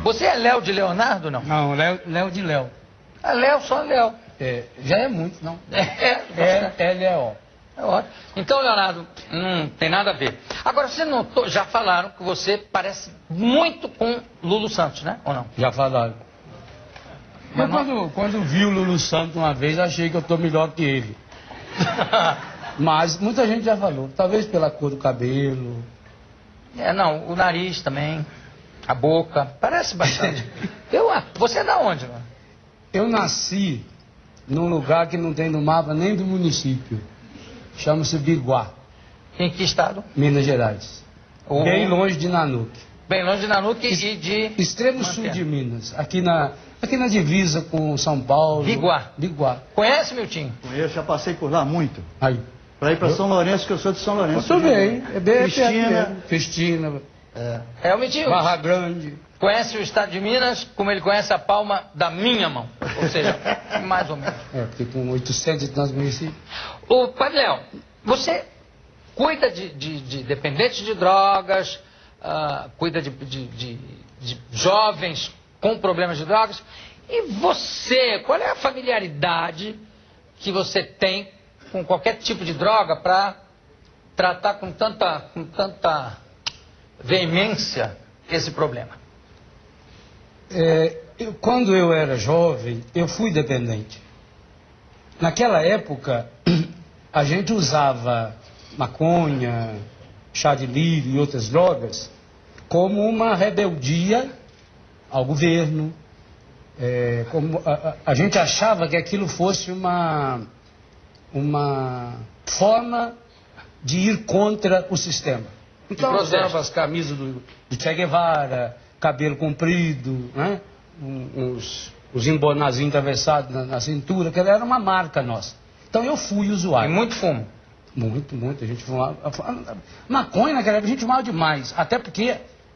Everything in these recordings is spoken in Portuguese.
Você é Léo de Leonardo, não? Não, Léo de Léo. É Léo, só Léo. Já é muito, não? É Léo. É ótimo. Então, Leonardo, não tem nada a ver. Agora, você notou, já falaram que você parece muito com Lulu Santos, né? Ou não? Já falaram. Mas quando vi o Lulu Santos uma vez, achei que eu tô melhor que ele. Mas muita gente já falou. Talvez pela cor do cabelo. Não, o nariz também. A boca. Parece bastante. Você é da onde, mano? Eu nasci num lugar que não tem no mapa nem do município. Chama-se Biguá. Em que estado? Minas Gerais. Bem longe de Nanuque. Bem longe de Nanuque e de... Extremo sul de Minas. Aqui na divisa com São Paulo. Biguá. Biguá. Conhece, Miltinho? Conheço, já passei por lá muito. Aí. Pra ir pra São Lourenço, que eu sou de São Lourenço. Eu também. É bem Cristina. Cristina. O Miltinho. Barra Grande. Conhece o estado de Minas como ele conhece a palma da minha mão. Ou seja, mais ou menos. Porque com 800 e tantos municípios. Ô, Padre Léo, você cuida de dependentes de drogas, cuida de jovens com problemas de drogas. E você, qual é a familiaridade que você tem com qualquer tipo de droga para tratar com tanta veemência esse problema? Quando eu era jovem, eu fui dependente. Naquela época, a gente usava maconha, chá de lírio e outras drogas como uma rebeldia ao governo. Como a gente achava que aquilo fosse uma forma de ir contra o sistema. Então usava as camisas do Che Guevara, cabelo comprido, né? Os embonazinhos atravessados na cintura, que era uma marca nossa. Então eu fui usuário. E muito fumo? Muito. A gente fumava. Maconha naquela época a gente fumava demais. Até porque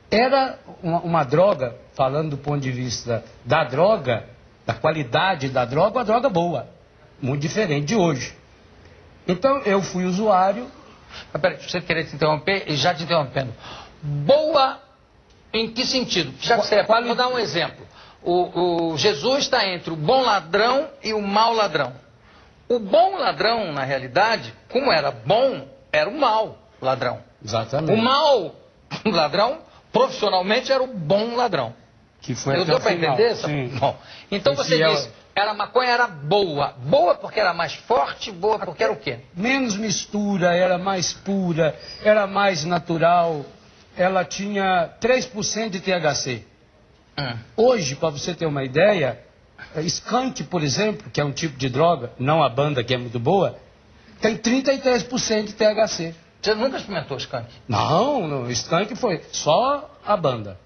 era uma droga, falando do ponto de vista da droga, da qualidade da droga, uma droga boa. Muito diferente de hoje. Então eu fui usuário. Mas peraí, você querer te interromper e já te interrompendo. Boa em que sentido? Já que você vou dar um exemplo. O Jesus está entre o bom ladrão e o mau ladrão. O bom ladrão, na realidade, como era bom, era o mau ladrão. Exatamente. O mau ladrão, profissionalmente, era o bom ladrão. Que foi eu deu para entender? Sim. Bom, então você disse, a maconha era boa. Boa porque era mais forte, boa porque era o quê? Menos mistura, era mais pura, era mais natural. Ela tinha 3% de THC. Hoje, para você ter uma ideia, skunk, por exemplo, que é um tipo de droga, não a banda que é muito boa, tem 33% de THC. Você nunca experimentou skunk? Não, skunk foi só a banda.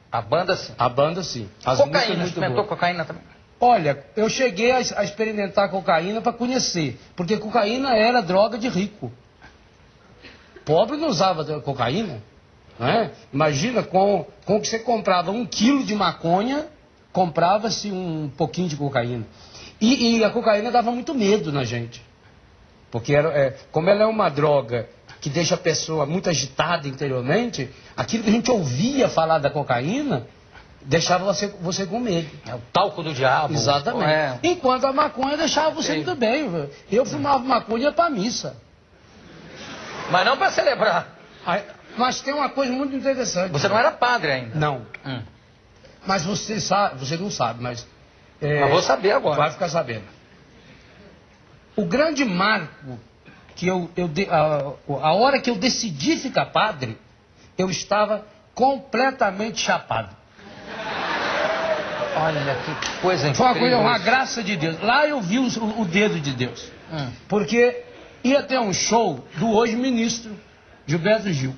A banda sim? A banda sim. Cocaína, experimentou cocaína também? Olha, eu cheguei a experimentar cocaína para conhecer, porque cocaína era droga de rico. Pobre não usava cocaína. Não é? Imagina, com que você comprava 1 quilo de maconha, comprava-se um pouquinho de cocaína. E a cocaína dava muito medo na gente. Porque como ela é uma droga que deixa a pessoa muito agitada interiormente, aquilo que a gente ouvia falar da cocaína deixava você com medo. É o talco do diabo. Exatamente. Enquanto a maconha deixava você muito bem. Eu fumava maconha para missa. Mas não para celebrar. Mas tem uma coisa muito interessante. Você não era padre ainda? Não. Mas você sabe, você não sabe, mas... Mas vou saber agora. Vai ficar sabendo. O grande marco que a hora que eu decidi ficar padre, eu estava completamente chapado. Olha que coisa incrível. Foi uma coisa, uma graça de Deus. Lá eu vi o dedo de Deus. Porque ia ter um show do hoje ministro Gilberto Gil.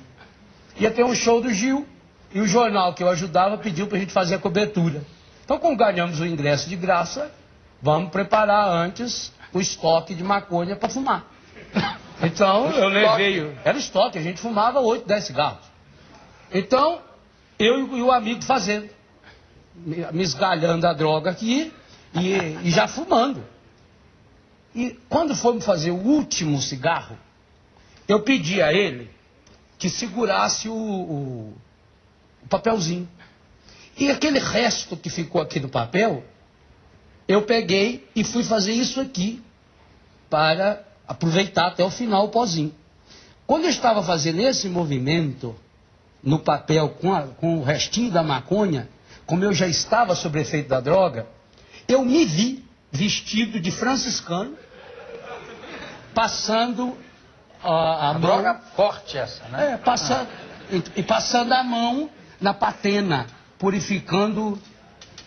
Ia ter um show do Gil e o jornal que eu ajudava pediu pra gente fazer a cobertura. Então, como ganhamos o ingresso de graça, vamos preparar antes o estoque de maconha para fumar. Então, eu levei... Era estoque, a gente fumava 8, 10 cigarros. Então, eu e o amigo fazendo. Me esgalhando a droga aqui e já fumando. E quando fomos fazer o último cigarro, eu pedi a ele que segurasse o papelzinho. E aquele resto que ficou aqui no papel, eu peguei e fui fazer isso aqui, para aproveitar até o final o pozinho. Quando eu estava fazendo esse movimento no papel com o restinho da maconha, como eu já estava sob efeito da droga, eu me vi vestido de franciscano, passando a mão... Droga forte essa, né? Passando a mão na patena, purificando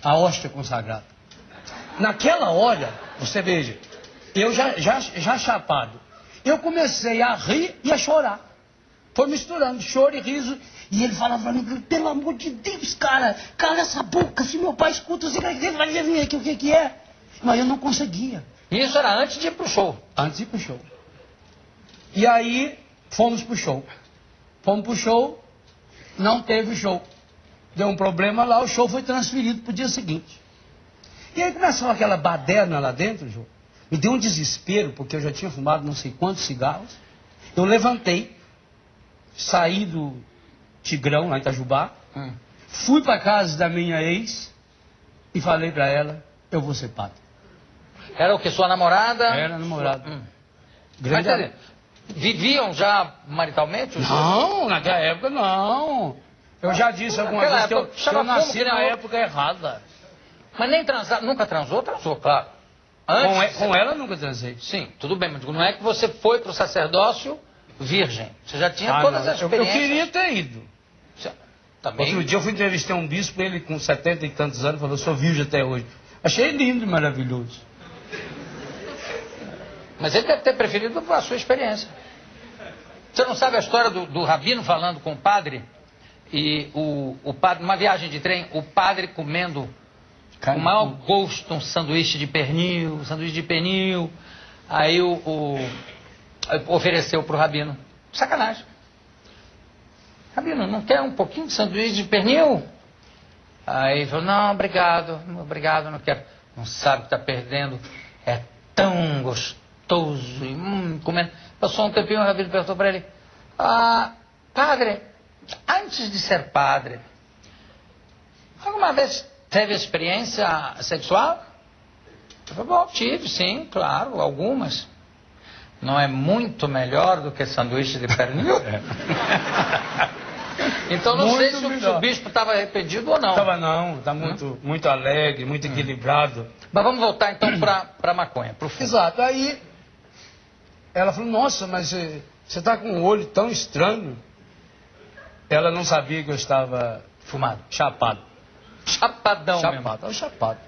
a hóstia consagrada. Naquela hora, você veja, eu já chapado, eu comecei a rir e a chorar. Foi misturando choro e riso. E ele falava pra mim, pelo amor de Deus, cara, cala essa boca, se meu pai escuta, você vai vir aqui o que é. Mas eu não conseguia. Isso era antes de ir pro show? Antes de ir pro show. E aí, fomos pro show. Fomos pro show, não teve show. Deu um problema lá, o show foi transferido pro dia seguinte. E aí começou aquela baderna lá dentro, João. Me deu um desespero, porque eu já tinha fumado não sei quantos cigarros. Eu levantei, saí do Tigrão, lá em Itajubá, fui para casa da minha ex e falei para ela, eu vou ser padre. Era o que, sua namorada? Era namorada. Mas, viviam já maritalmente? Não, naquela época não. Eu já disse alguma vez que eu nasci na época errada. Mas nem transar, nunca transou? Transou, claro. Antes, com ela nunca transei. Sim, tudo bem, mas não é que você foi pro sacerdócio virgem. Você já tinha todas as experiências. Eu queria ter ido. Também. Outro dia eu fui entrevistar um bispo, ele com 70 e tantos anos, falou, sou virgem até hoje. Achei lindo e maravilhoso. Mas ele deve ter preferido a sua experiência. Você não sabe a história do rabino falando com o padre? E o padre, numa viagem de trem, o padre comendo com o maior gosto um sanduíche de pernil, aí ofereceu pro rabino. Sacanagem. Rabino, não quer um pouquinho de sanduíche de pernil? Aí ele falou, não, obrigado, não quero. Não sabe que está perdendo, é tão gostoso, e comendo. Passou um tempinho, o rabino perguntou para ele, padre, antes de ser padre, alguma vez teve experiência sexual? Eu falei, bom, tive, sim, claro, algumas. Não é muito melhor do que sanduíche de pernil? Então não sei se o bispo estava arrependido ou não. Estava não, está muito alegre, muito equilibrado. Mas vamos voltar então para maconha, para o fumo. Exato, aí ela falou, nossa, mas você está com um olho tão estranho. Ela não sabia que eu estava fumado, chapado. Chapadão mesmo. Estava chapado.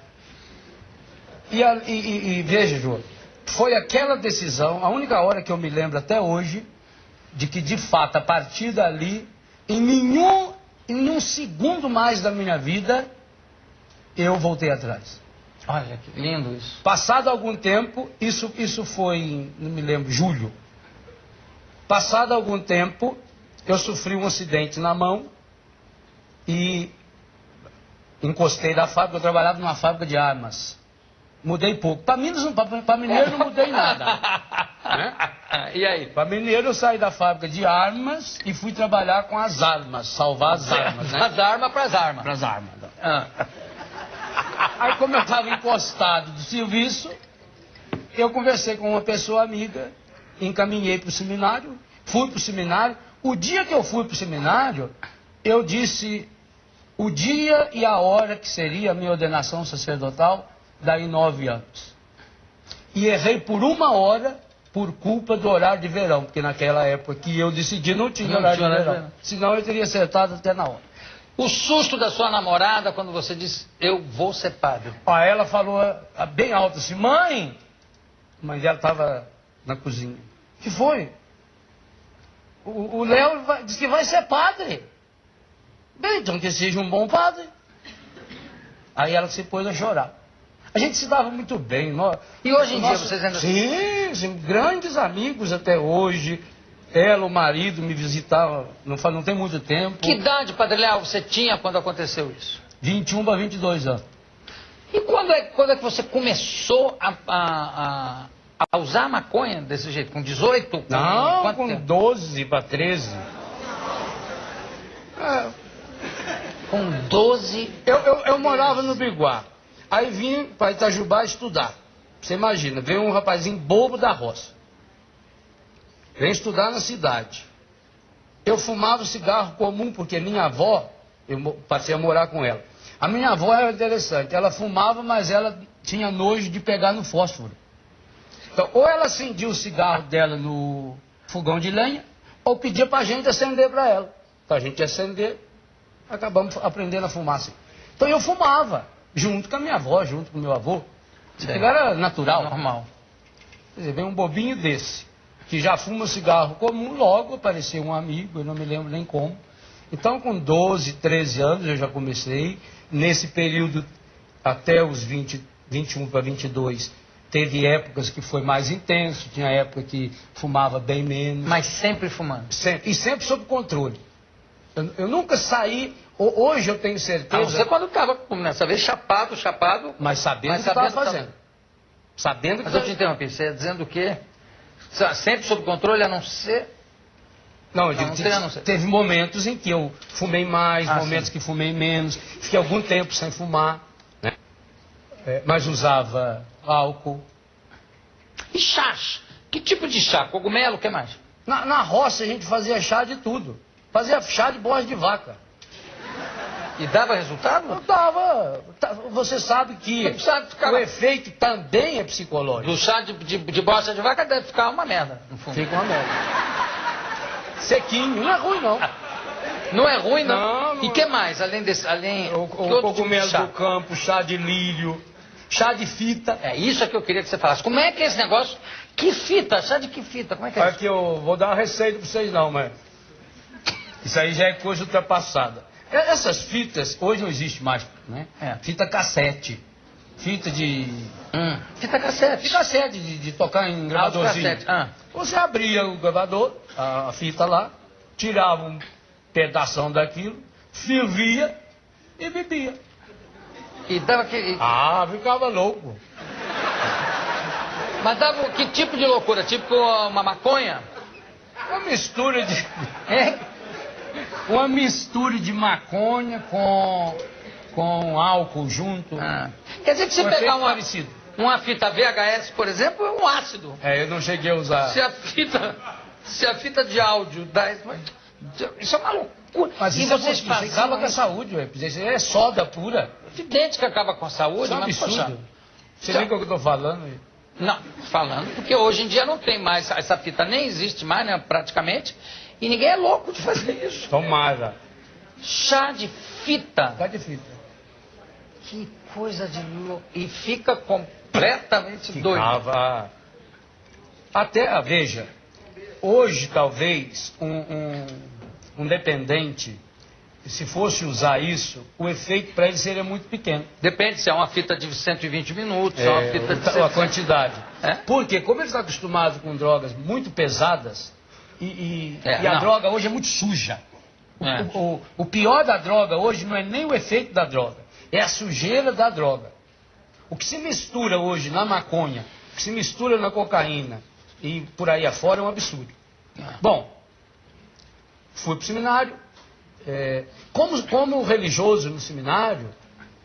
E veja, João, foi aquela decisão, a única hora que eu me lembro até hoje, de que de fato, a partir dali, em nenhum segundo mais da minha vida, eu voltei atrás. Olha que lindo isso. Passado algum tempo, isso foi, não me lembro, julho. Passado algum tempo, eu sofri um acidente na mão e encostei da fábrica, eu trabalhava numa fábrica de armas. Mudei pouco. Para mineiro não mudei nada. Né? E aí? Para mineiro eu saí da fábrica de armas e fui trabalhar com as armas, salvar as armas. Né? Das armas para as armas. Para as armas. Aí como eu estava encostado do serviço, eu conversei com uma pessoa amiga, encaminhei para o seminário, fui para o seminário. O dia que eu fui para o seminário, eu disse o dia e a hora que seria a minha ordenação sacerdotal, daí 9 anos. E errei por 1 hora por culpa do horário de verão, porque naquela época que eu decidi não tinha horário de verão. Senão eu teria acertado até na hora. O susto da sua namorada quando você disse, eu vou ser padre. Aí ela falou bem alto assim, mãe! A mãe dela estava na cozinha. O que foi? O Léo disse que vai ser padre. Bem, então que seja um bom padre. Aí ela se pôs a chorar. A gente se dava muito bem. E hoje em dia vocês ainda... Sim, grandes amigos até hoje. Ela, o marido, me visitava, não tem muito tempo. Que idade, Padre Léo, você tinha quando aconteceu isso? 21 para 22 anos. E quando é que você começou a usar maconha desse jeito? Com 18? Com 12 para 13. Com 12... Eu morava no Biguá. Aí vim para Itajubá estudar. Você imagina, veio um rapazinho bobo da roça. Vem estudar na cidade. Eu fumava cigarro comum, porque minha avó, eu passei a morar com ela. A minha avó era interessante, ela fumava, mas ela tinha nojo de pegar no fósforo. Então, ou ela acendia o cigarro dela no fogão de lenha, ou pedia pra gente acender pra ela. Então a gente ia acender, acabamos aprendendo a fumar assim. Então eu fumava, junto com a minha avó, junto com o meu avô. Aquilo era natural. Normal. Quer dizer, vem um bobinho desse, que já fuma cigarro comum, logo apareceu um amigo, eu não me lembro nem como. Então, com 12, 13 anos, eu já comecei. Nesse período, até os 21 para 22, teve épocas que foi mais intenso, tinha época que fumava bem menos. Mas sempre fumando? Sempre, e sempre sob controle. Eu nunca saí, hoje eu tenho certeza... Você quando estava, nessa vez, chapado... Mas sabendo o que estava fazendo. Sabendo que... Mas eu te interrompi, você ia dizendo o quê? Sempre sob controle, a não ser... Não, eu digo, teve momentos em que eu fumei mais, momentos que fumei menos, fiquei algum tempo sem fumar, né? Mas usava álcool. E chás? Que tipo de chá? Cogumelo, o que mais? Na roça a gente fazia chá de tudo. Fazia chá de bosta de vaca. E dava resultado? Não dava. Você sabe que o efeito também é psicológico. Do chá de bosta de vaca deve ficar uma merda, no fundo. Fica uma merda. Sequinho, não é ruim não. Não é ruim não? Não. E que mais, além desse... O cogumelo do campo, chá de lírio, chá de fita. É isso que eu queria que você falasse. Como é que é esse negócio? Que fita? Chá de que fita? Como é que é isso? Aqui eu vou dar uma receita pra vocês não, mas... Isso aí já é coisa ultrapassada. Essas fitas, hoje não existe mais, né? Fita cassete. Fita de... Fita cassete. Fita cassete, de tocar em gravadorzinho. Você abria o gravador, a fita lá, tirava um pedação daquilo, fervia e bebia. E dava que... ficava louco. Mas dava que tipo de loucura? Tipo uma maconha? Uma mistura de... Uma mistura de maconha com álcool junto. Quer dizer que você pegar parecido. Uma fita VHS, por exemplo, é um ácido. Eu não cheguei a usar. Se a fita de áudio dá... Isso é uma loucura. Mas isso acaba com a saúde, ué. Isso é soda pura. Evidente que acaba com a saúde, isso é um absurdo. Você vê o que eu estou falando? Não, falando, porque hoje em dia não tem mais, essa fita nem existe mais, né, praticamente, e ninguém é louco de fazer isso. Tomara. Chá de fita. Chá de fita. Que coisa de louco. E fica completamente doido. Até, veja, hoje talvez um dependente, se fosse usar isso, o efeito para ele seria muito pequeno. Depende se é uma fita de 120 minutos, se é uma fita de... A quantidade. Porque como ele está acostumado com drogas muito pesadas, e a droga hoje é muito suja. O pior da droga hoje não é nem o efeito da droga, é a sujeira da droga. O que se mistura hoje na maconha, o que se mistura na cocaína e por aí afora é um absurdo. Bom, fui para o seminário. Como religioso no seminário,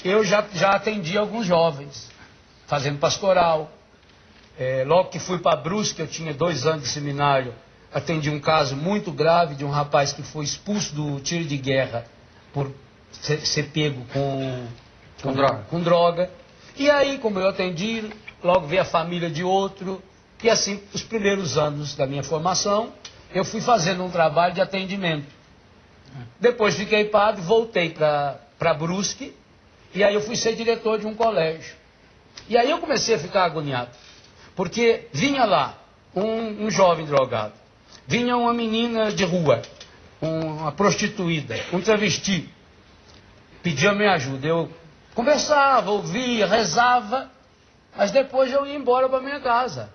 eu já atendi alguns jovens, fazendo pastoral. Logo que fui para Brusque, eu tinha 2 anos de seminário, atendi um caso muito grave de um rapaz que foi expulso do tiro de guerra por ser pego com droga. E aí, como eu atendi, logo veio a família de outro, e assim, os primeiros anos da minha formação, eu fui fazendo um trabalho de atendimento. Depois fiquei padre, voltei para Brusque, e aí eu fui ser diretor de um colégio. E aí eu comecei a ficar agoniado, porque vinha lá um jovem drogado, vinha uma menina de rua, uma prostituída, um travesti, pedia minha ajuda. Eu conversava, ouvia, rezava, mas depois eu ia embora para minha casa.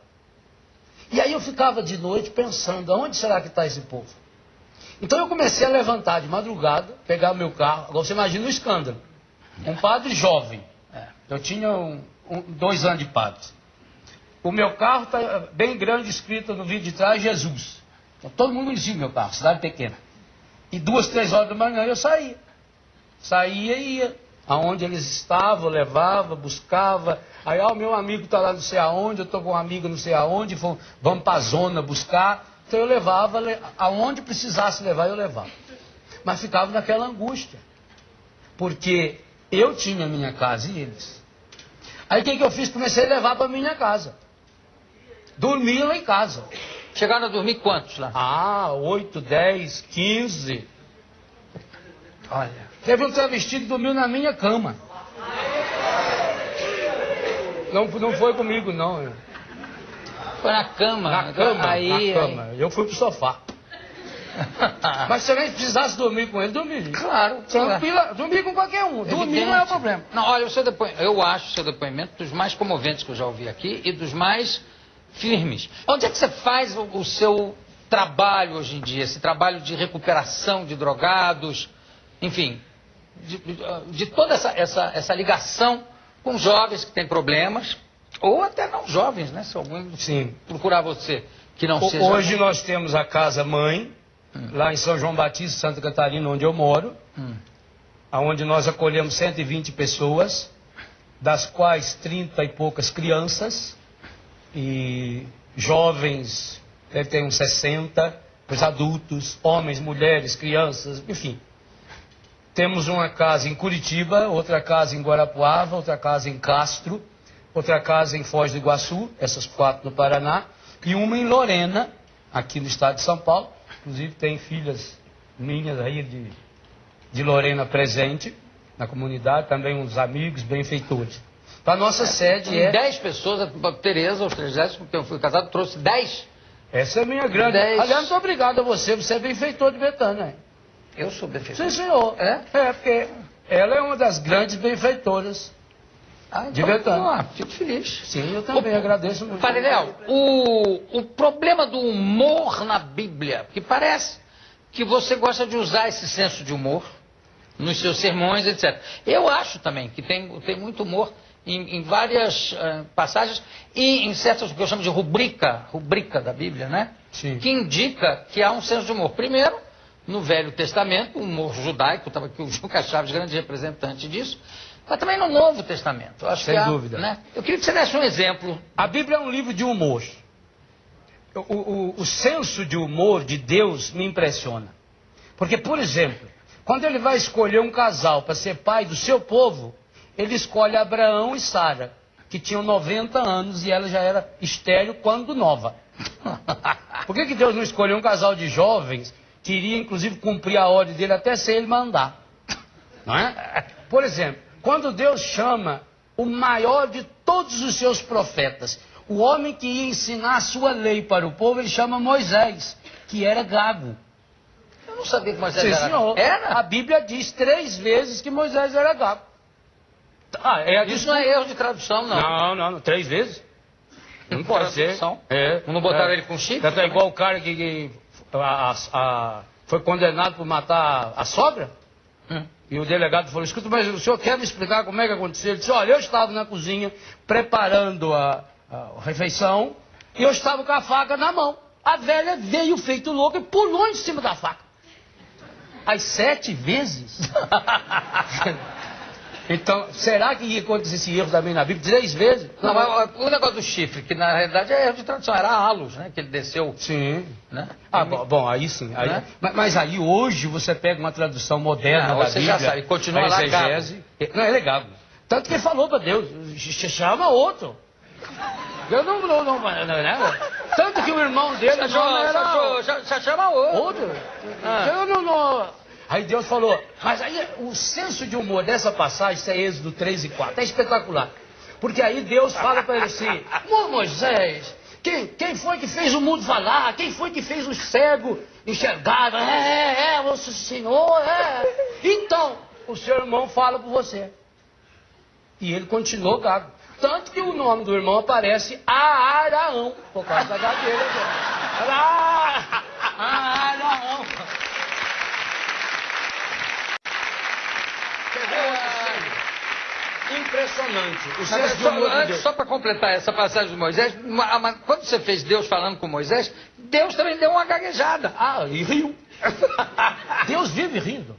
E aí eu ficava de noite pensando, aonde será que está esse povo? Então eu comecei a levantar de madrugada, pegar o meu carro. Agora você imagina o escândalo. Um padre jovem. Eu tinha 2 anos de padre. O meu carro está bem grande, escrito no vidro de trás, Jesus. Então, todo mundo conhecia o meu carro, cidade pequena. E 2, 3 horas da manhã eu saía. Saía e ia. Aonde eles estavam, levava, buscava. Aí, o meu amigo está lá não sei aonde, eu estou com um amigo não sei aonde, vamos para a zona buscar. Então eu levava, aonde precisasse levar, eu levava. Mas ficava naquela angústia. Porque eu tinha minha casa e eles. Aí o que eu fiz? Comecei a levar para minha casa. Dormia lá em casa. Chegaram a dormir quantos lá? 8, 10, 15. Olha. Teve um travesti que dormiu na minha cama. Não foi comigo, não. Foi na cama. Na cama, aí, na cama. Eu fui pro sofá. Mas se alguém precisasse dormir com ele, dormiria. Claro. Tranquila, dormir com qualquer um. Dormir não é o problema. Não, olha, eu acho o seu depoimento dos mais comoventes que eu já ouvi aqui e dos mais firmes. Onde é que você faz o seu trabalho hoje em dia? Esse trabalho de recuperação de drogados, enfim, de toda essa ligação com jovens que têm problemas, ou até não jovens, né? Se alguém procurar você, que não seja... Hoje nós temos a Casa Mãe, lá em São João Batista, Santa Catarina, onde eu moro, onde nós acolhemos 120 pessoas, das quais 30 e poucas crianças, e jovens, deve ter uns 60, os adultos, homens, mulheres, crianças, enfim. Temos uma casa em Curitiba, outra casa em Guarapuava, outra casa em Castro, outra casa em Foz do Iguaçu, essas 4 no Paraná, e uma em Lorena, aqui no estado de São Paulo. Inclusive tem filhas minhas aí de Lorena presente na comunidade, também uns amigos, benfeitores. A nossa sede é... 10 pessoas, a Tereza, aos 30, com quem eu fui casado, trouxe 10. Essa é a minha grande... 10. Aliás, muito obrigado a você é benfeitor de Betânia, hein? Eu sou benfeitor? Sim, senhor. Porque ela é uma das grandes benfeitoras de Betânia. Fico feliz. Sim, eu também agradeço muito. Padre Léo, o problema do humor na Bíblia, que parece que você gosta de usar esse senso de humor nos seus sermões, etc. Eu acho também que tem muito humor em várias passagens e em certas, o que eu chamo de rubrica da Bíblia, né? Sim. Que indica que há um senso de humor. Primeiro, no Velho Testamento, o humor judaico, estava aqui o Juca Chaves, grande representante disso, mas também no Novo Testamento. Acho Sem que dúvida. Né? Eu queria que você desse um exemplo. A Bíblia é um livro de humor. O senso de humor de Deus me impressiona. Porque, por exemplo, quando ele vai escolher um casal para ser pai do seu povo, ele escolhe Abraão e Sara, que tinham 90 anos e ela já era estéril quando nova. Por que Deus não escolheu um casal de jovens que iria, inclusive, cumprir a ordem dele até sem ele mandar? Não é? Por exemplo, quando Deus chama o maior de todos os seus profetas, o homem que ia ensinar a sua lei para o povo, ele chama Moisés, que era gago. Eu não sabia que Moisés Sim, era. senhor. Era? A Bíblia diz 3 vezes que Moisés era gago. Isso não é erro de tradução, não. Não, 3 vezes. Não pode ser. Não botaram ele com chifre? É igual o cara que foi condenado por matar a sogra. E o delegado falou, escuta, mas o senhor quer me explicar como é que aconteceu? Ele disse, olha, eu estava na cozinha preparando a refeição e eu estava com a faca na mão. A velha veio feito louca e pulou em cima da faca. As 7 vezes? Então, será que ia acontecer esse erro também na Bíblia? 3 vezes? Não, mas o negócio do chifre, que na realidade é erro de tradução, era halos, né? Que ele desceu. Sim. Né? Bom, aí sim. Aí, Né? mas aí hoje você pega uma tradução moderna da você Bíblia. já sabe, continua lá exegese. Não, é legal. Tanto que ele falou para Deus, chama outro. Eu não, né? Tanto que o irmão dele já chama outro. Outro? Eu não... Aí Deus falou, mas aí o senso de humor dessa passagem, isso é Êxodo 3 e 4, é espetacular. Porque aí Deus fala para ele assim, Moisés, quem foi que fez o mundo falar? Quem foi que fez o cego enxergar? Você Senhor, Então, o seu irmão fala por você. E ele continuou gago. Tanto que o nome do irmão aparece Araão, por causa da gagueira dele. Araão. Impressionante. O senso de humor de Deus. Só para completar essa passagem de Moisés, quando você fez Deus falando com Moisés, Deus também deu uma gaguejada. E riu. Deus vive rindo.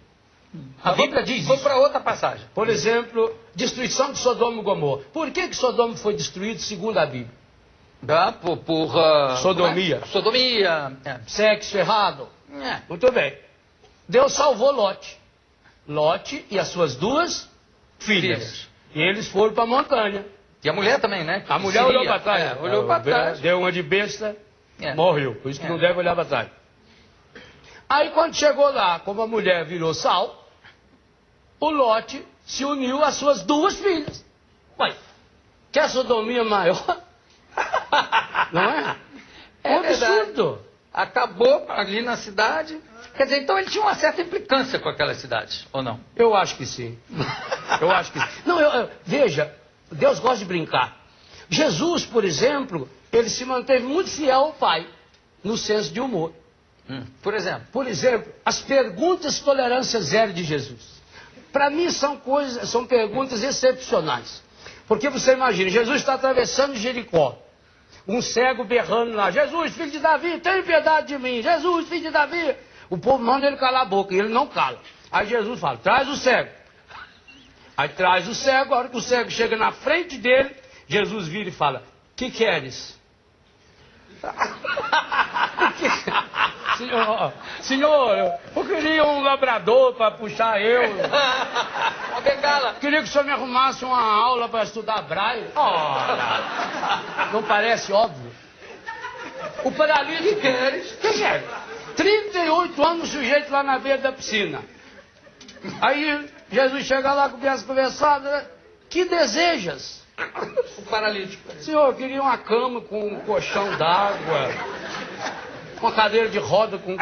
A Bíblia diz Vou isso. para outra passagem. Por exemplo, destruição de Sodoma e Gomorra. Por que Sodoma foi destruído segundo a Bíblia? Por Sodomia. Sodomia. Sexo errado. Muito bem. Deus salvou Lote. Lote e as suas duas filhas. E eles foram para a montanha. E a mulher também, né? A mulher olhou para trás. Olhou para trás. Deu uma de besta, morreu. Por isso que não deve olhar para trás. Aí quando chegou lá, como a mulher virou sal, o Lote se uniu às suas duas filhas. Ué, quer sodomia maior? Não é? É um absurdo. Acabou ali na cidade. Quer dizer, então ele tinha uma certa implicância com aquela cidade, ou não? Eu acho que sim. Eu acho que sim. Não, veja, Deus gosta de brincar. Jesus, por exemplo, ele se manteve muito fiel ao Pai, no senso de humor. Por exemplo? Por exemplo, as perguntas tolerância zero de Jesus. Para mim são perguntas excepcionais. Porque você imagina, Jesus está atravessando Jericó. Um cego berrando lá, Jesus, filho de Davi, tem piedade de mim. Jesus, filho de Davi. O povo manda ele calar a boca e ele não cala. Aí Jesus fala, traz o cego. Aí traz o cego, a hora que o cego chega na frente dele, Jesus vira e fala, que queres? Senhor, eu queria um labrador para puxar eu. Uma bengala. Queria que o senhor me arrumasse uma aula para estudar braille. Ora, não parece óbvio? O paralítico... Que queres? 38 anos o sujeito lá na beira da piscina. Aí Jesus chega lá, começa a conversar. Né? Que desejas? O paralítico. Senhor, eu queria uma cama com um colchão d'água. Uma cadeira de roda com...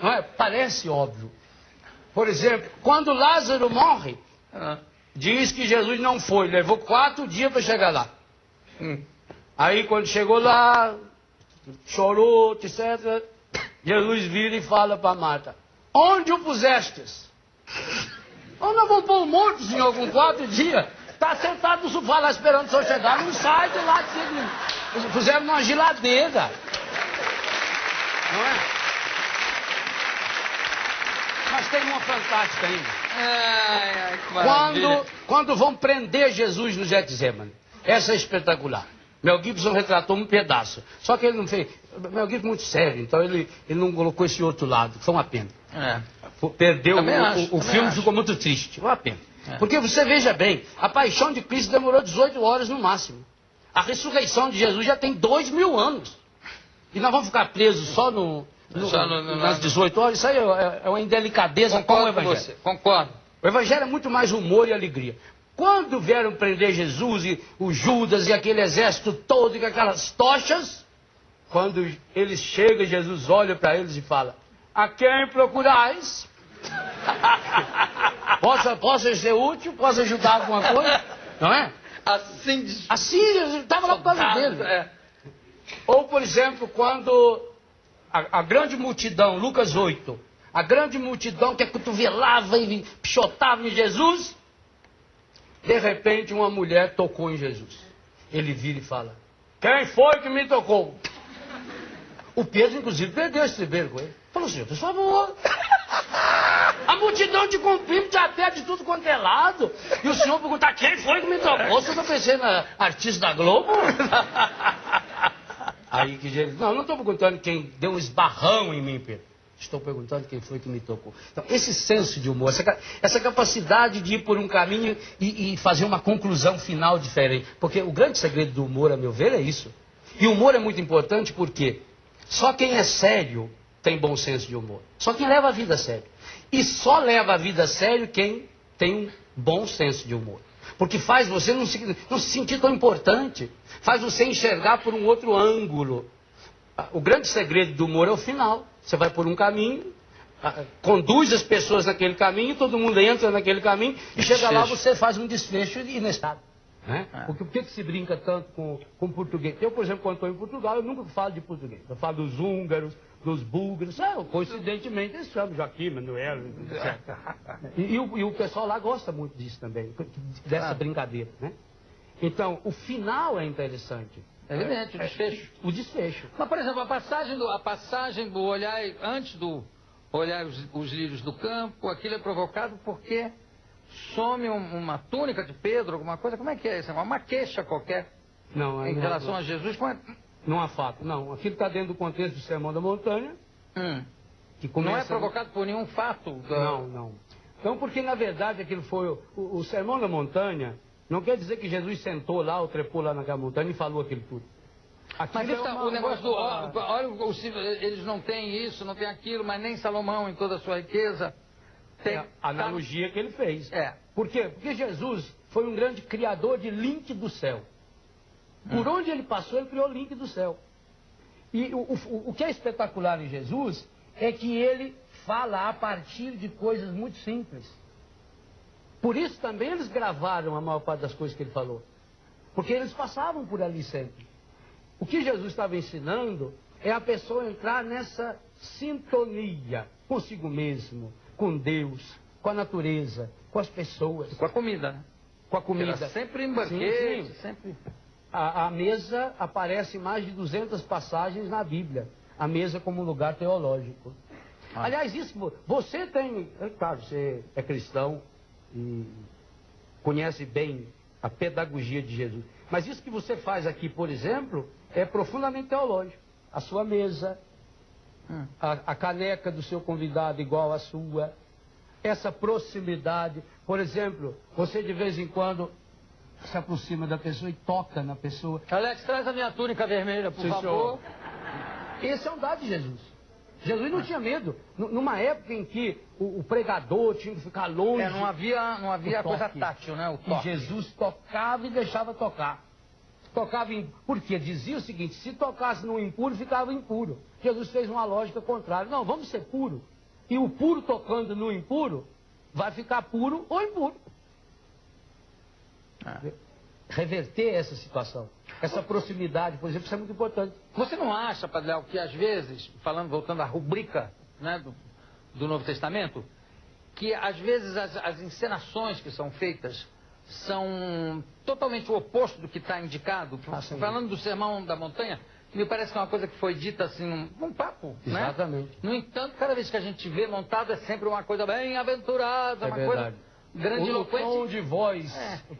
não é? Parece óbvio. Por exemplo, quando Lázaro morre, diz que Jesus não foi. Levou 4 dias para chegar lá. Aí quando chegou lá, chorou, etc. Jesus vira e fala para Marta, onde o pusestes? Nós vamos pôr o morto, senhor, com 4 dias. Está sentado no sofá lá esperando o senhor chegar. Não sai de lá. Puseram numa geladeira. Não é? Mas tem uma fantástica ainda. Quando vão prender Jesus no Getsemane. Essa é espetacular. Mel Gibson retratou um pedaço. Só que ele não fez... Mel Gibson é muito sério, então ele não colocou esse outro lado. Foi uma pena. Perdeu, o filme ficou muito triste. Foi uma pena. Porque você veja bem, a paixão de Cristo demorou 18 horas no máximo. A ressurreição de Jesus já tem 2000 anos. E nós vamos ficar presos só nas 18 horas? Isso aí é uma indelicadeza com o Evangelho. Concordo. O Evangelho é muito mais humor e alegria. Quando vieram prender Jesus e o Judas e aquele exército todo e com aquelas tochas, quando eles chegam, Jesus olha para eles e fala, a quem procurais? Posso ser útil? Posso ajudar alguma coisa? Não é? Assim, estava lá por causa dele. Ou, por exemplo, quando a grande multidão, Lucas 8, a grande multidão que acotovelava e pichotava em Jesus, de repente uma mulher tocou em Jesus. Ele vira e fala, quem foi que me tocou? O Pedro, inclusive, perdeu esse estribeiro com ele. Falou, senhor, por favor. A multidão te comprime, te aperte de tudo quanto é lado. E o senhor perguntar, quem foi que me tocou? Você está pensando na artista da Globo? Aí que Jesus, não estou perguntando quem deu um esbarrão em mim, Pedro. Estou perguntando quem foi que me tocou. Então, esse senso de humor, essa capacidade de ir por um caminho e fazer uma conclusão final diferente. Porque o grande segredo do humor, a meu ver, é isso. E o humor é muito importante porque só quem é sério tem bom senso de humor. Só quem leva a vida a sério. E só leva a vida a sério quem tem um bom senso de humor. Porque faz você não se sentir tão importante. Faz você enxergar por um outro ângulo. O grande segredo do humor é o final. Você vai por um caminho, conduz as pessoas naquele caminho, todo mundo entra naquele caminho, e chega lá você faz um desfecho inesperado. Né? Porque por que se brinca tanto com português? Eu, por exemplo, quando estou em Portugal, eu nunca falo de português. Eu falo dos húngaros, dos búlgaros. Coincidentemente, eles chamam Joaquim, Manuel, etc. E o pessoal lá gosta muito disso também, dessa brincadeira. Né? Então, o final é interessante. É evidente, o desfecho. O desfecho. Mas, por exemplo, a passagem do olhar antes do olhar os lírios do campo, aquilo é provocado porque some uma túnica de Pedro, alguma coisa, como é que é isso? Uma queixa qualquer Não, em relação a Jesus? Como é? Não há fato, não. Aquilo está dentro do contexto do Sermão da Montanha. Que começa... Não é provocado por nenhum fato? Não. Então, porque na verdade aquilo foi o Sermão da Montanha, não quer dizer que Jesus sentou lá ou trepou lá naquela montanha e falou aquilo tudo. Mas o negócio do... Olha, eles não têm isso, não têm aquilo, mas nem Salomão em toda a sua riqueza. Tem a analogia que ele fez. É. Por quê? Porque Jesus foi um grande criador de link do céu. Por onde ele passou, ele criou o link do céu. E o que é espetacular em Jesus é que ele fala a partir de coisas muito simples. Por isso também eles gravaram a maior parte das coisas que ele falou. Porque eles passavam por ali sempre. O que Jesus estava ensinando é a pessoa entrar nessa sintonia consigo mesmo, com Deus, com a natureza, com as pessoas. Com a comida, né? Com a comida. Era sempre em banquete, sim. sempre... A mesa aparece em mais de 200 passagens na Bíblia. A mesa como lugar teológico. Aliás, isso, você tem... Claro, você é cristão e conhece bem a pedagogia de Jesus. Mas isso que você faz aqui, por exemplo, é profundamente teológico. A sua mesa, a caneca do seu convidado igual à sua, essa proximidade. Por exemplo, você de vez em quando se aproxima da pessoa e toca na pessoa. Alex, traz a minha túnica vermelha, por favor. Esse é um dado de Jesus. Jesus não tinha medo. Numa época em que o pregador tinha que ficar longe. Não havia coisa tátil, né? O toque. E Jesus tocava e deixava tocar. Tocava em... Por quê? Dizia o seguinte: se tocasse no impuro, ficava impuro. Jesus fez uma lógica contrária. Não, vamos ser puro. E o puro tocando no impuro, vai ficar puro ou impuro. Reverter essa situação. Essa proximidade, por exemplo, isso é muito importante. Você não acha, Padre Léo, que às vezes, voltando à rubrica, né, do Novo Testamento, que às vezes as encenações que são feitas são totalmente o oposto do que está indicado? Falando do Sermão da Montanha, me parece que é uma coisa que foi dita assim num papo, né? Exatamente. No entanto, cada vez que a gente vê montado é sempre uma coisa bem aventurada, uma coisa grandiloquente. O tom de voz.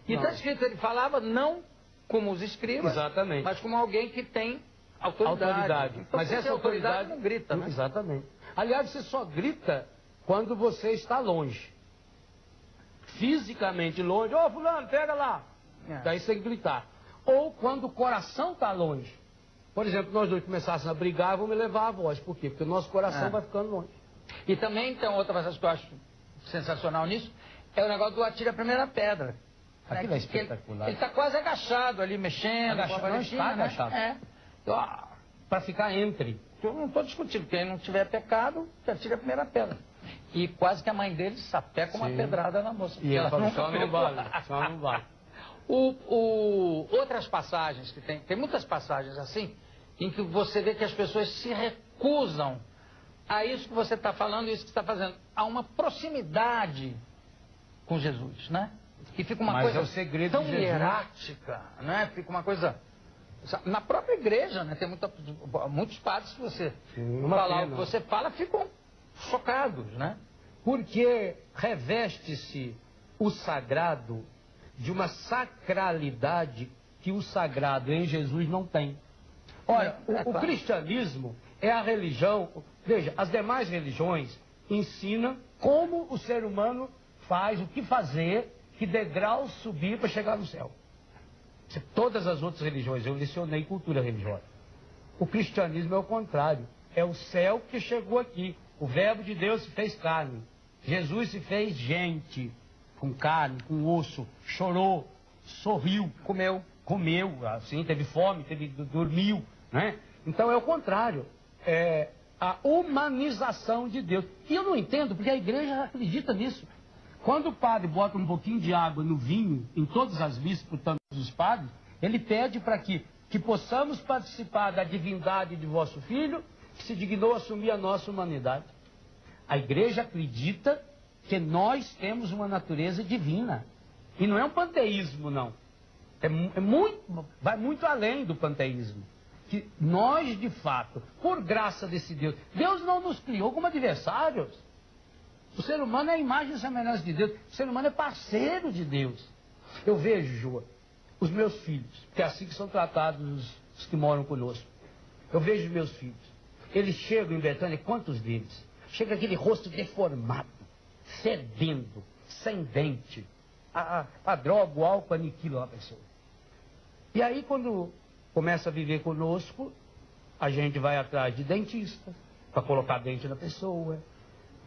E está escrito, ele falava não como os escribas, exatamente, mas como alguém que tem autoridade. Então, mas essa autoridade não grita, né? Exatamente. Aliás, você só grita quando você está longe. Fisicamente longe. Ô, fulano, pega lá. Daí você tem que gritar. Ou quando o coração está longe. Por exemplo, nós dois começássemos a brigar, vamos elevar a voz. Por quê? Porque o nosso coração vai ficando longe. E também, então, outra coisa que eu acho sensacional nisso, é o negócio do atira a primeira pedra. Aquilo é espetacular. Ele está quase agachado ali, mexendo. Não está agachado. Para ficar entre. Eu não estou discutindo. Quem não tiver pecado, que atira a primeira pedra. E quase que a mãe dele sapeca uma pedrada na moça. E ela fala, só não vale. Outras passagens que tem muitas passagens assim, em que você vê que as pessoas se recusam a isso que você está falando e isso que você está fazendo. Há uma proximidade com Jesus, né? E fica uma coisa tão hierática, né? Fica uma coisa... Na própria igreja, né? Tem muitos padres que você falar o que você fala ficam chocados, né? Porque reveste-se o sagrado de uma sacralidade que o sagrado em Jesus não tem. Olha, o cristianismo é a religião... Veja, as demais religiões ensinam como o ser humano faz, o que fazer, que degrau subir para chegar no céu. Todas as outras religiões, eu lecionei cultura religiosa. O cristianismo é o contrário. É o céu que chegou aqui. O verbo de Deus se fez carne. Jesus se fez gente, com carne, com osso, chorou, sorriu, comeu, assim, teve fome, dormiu, né? Então é o contrário. É a humanização de Deus. E eu não entendo, porque a igreja acredita nisso. Quando o padre bota um pouquinho de água no vinho, em todas as missas, portanto, dos padres, ele pede para que possamos participar da divindade de vosso Filho, que se dignou a assumir a nossa humanidade. A igreja acredita que nós temos uma natureza divina. E não é um panteísmo, não. Vai muito além do panteísmo. que nós, de fato, por graça desse Deus, Deus não nos criou como adversários. O ser humano é a imagem e semelhança de Deus. O ser humano é parceiro de Deus. Eu vejo, Joa, os meus filhos, que é assim que são tratados os que moram conosco. Eu vejo os meus filhos. Eles chegam em Betânia, quantos deles? Chega aquele rosto deformado, fedendo, sem dente. A droga, o álcool aniquila a pessoa. E aí, quando começa a viver conosco, a gente vai atrás de dentista, para colocar dente na pessoa,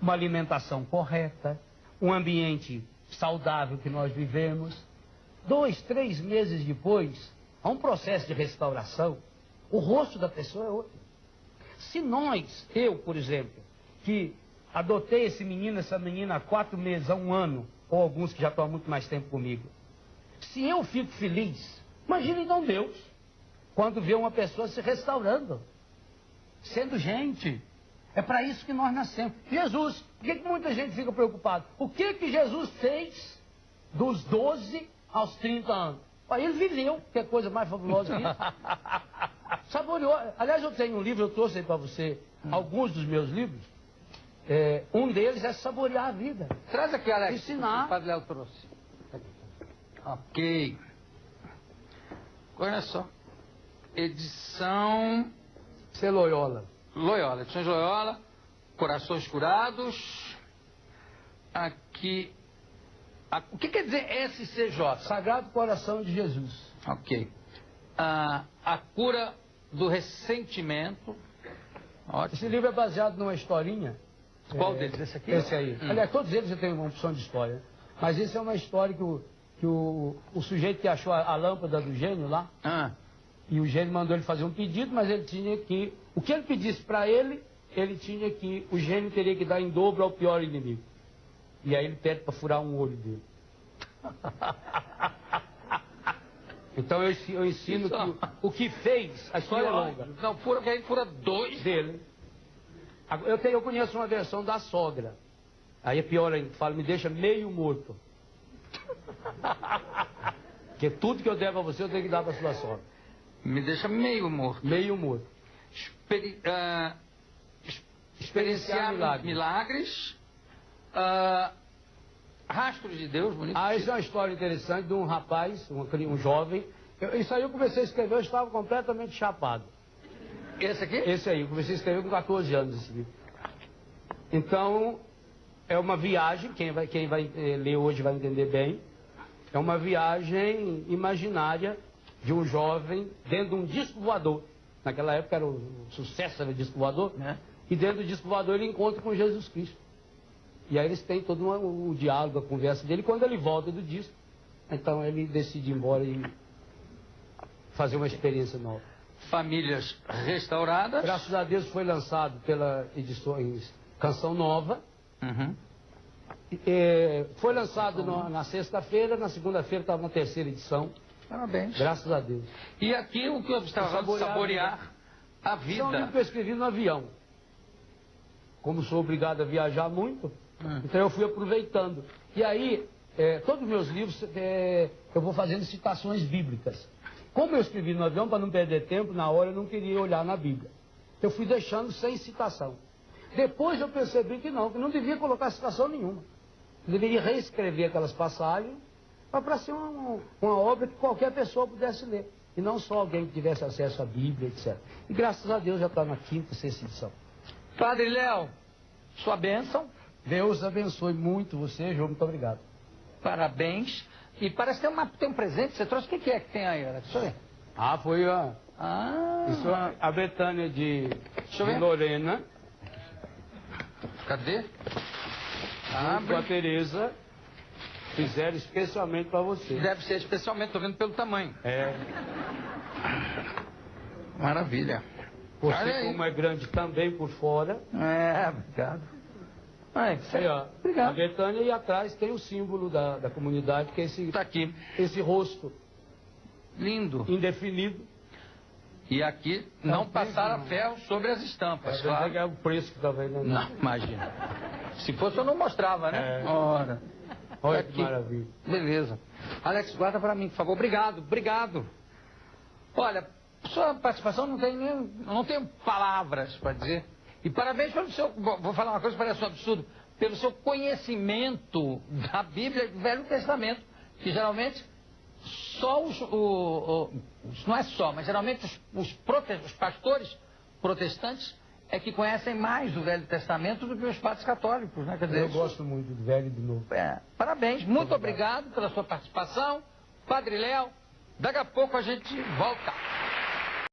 uma alimentação correta, um ambiente saudável que nós vivemos. 2, 3 meses depois, há um processo de restauração, o rosto da pessoa é outro. Se nós, eu, por exemplo, que adotei esse menino, essa menina há 4 meses, há 1 ano, ou alguns que já estão há muito mais tempo comigo, se eu fico feliz, imagine então Deus, quando vê uma pessoa se restaurando, sendo gente. É para isso que nós nascemos. Jesus, por que muita gente fica preocupada? O que Jesus fez dos 12 aos 30 anos? Aí ele viveu, que é coisa mais fabulosa que isso. Saboreou. Aliás, eu tenho um livro, eu trouxe aí para você alguns dos meus livros. Um deles é saborear a vida. Traz aqui, Alex. Ensinar. O Padre Léo trouxe. Ok. Olha só. Edição Loyola. Loyola. Edições Loyola. Corações Curados. Aqui. O que quer dizer SCJ? Sagrado Coração de Jesus. Ok. A cura do ressentimento. Ótimo. Esse livro é baseado numa historinha. Qual deles? Esse aqui? Esse aí. Aliás, todos eles têm uma opção de história. Mas esse é uma história que o sujeito que achou a lâmpada do gênio lá, e o gênio mandou ele fazer um pedido, mas ele tinha que... O que ele pedisse para ele, o gênio teria que dar em dobro ao pior inimigo. E aí ele pede para furar um olho dele. Então eu ensino que o que fez, a história é longa. Não, fura que aí fura 2 dele. Eu conheço uma versão da sogra. Aí é pior ainda, fala, me deixa meio morto. Porque tudo que eu der para você, eu tenho que dar para sua sogra. Me deixa meio morto. Meio morto. Experienciar milagres. Rastros de Deus, bonito. Isso é uma história interessante de um rapaz, um jovem. Isso aí eu comecei a escrever, eu estava completamente chapado. Esse aqui? Esse aí, eu comecei a escrever com 14 anos esse livro. Então, é uma viagem, quem vai ler hoje vai entender bem. É uma viagem imaginária de um jovem dentro de um disco voador. Naquela época era o sucesso do disco voador. E dentro do disco voador ele encontra com Jesus Cristo. E aí eles têm todo o diálogo, a conversa dele. Quando ele volta do disco, então ele decide ir embora e fazer uma experiência nova. Famílias Restauradas. Graças a Deus foi lançado pela Edições Canção Nova. Foi lançado na sexta-feira, na segunda-feira estava na 3ª edição. Parabéns. Graças a Deus. E aqui o que eu estava falando, saborear a vida. Isso é um livro que eu escrevi no avião. Como sou obrigado a viajar muito, então eu fui aproveitando. E aí, todos os meus livros, eu vou fazendo citações bíblicas. Como eu escrevi no avião, para não perder tempo, na hora eu não queria olhar na Bíblia. Eu fui deixando sem citação. Depois eu percebi que não devia colocar citação nenhuma. Eu deveria reescrever aquelas passagens para ser uma obra que qualquer pessoa pudesse ler. E não só alguém que tivesse acesso à Bíblia, etc. E graças a Deus já está na 5ª, 6ª edição. Padre Léo, sua bênção. Deus abençoe muito você, João. Muito obrigado. Parabéns. E parece que tem um presente. Você trouxe o que é que tem aí? Deixa eu ver. Foi isso é a Betânia de Lorena. Cadê? Com a Tereza. Fizeram especialmente para você. Deve ser especialmente, tô vendo pelo tamanho. Maravilha. Você, como é grande também por fora. Obrigado. Obrigado. A Betânia, e atrás tem o símbolo da comunidade, que é esse, tá aqui. Esse rosto. Lindo. Indefinido. E aqui não passar a ferro sobre as estampas. Claro. É o preço que está vendo. Não, imagina. Se fosse eu não mostrava, né? Ora. Olha que maravilha. Beleza. Alex, guarda para mim, por favor. Obrigado. Olha, Sua participação não tenho palavras para dizer. E parabéns pelo seu, vou falar uma coisa que parece um absurdo, pelo seu conhecimento da Bíblia e do Velho Testamento, que geralmente só não é só, mas geralmente os pastores protestantes é que conhecem mais o Velho Testamento do que os padres católicos, né? Quer dizer, Eu gosto muito do Velho e do Novo. Parabéns, muito obrigado pela sua participação, Padre Léo. Daqui a pouco a gente volta.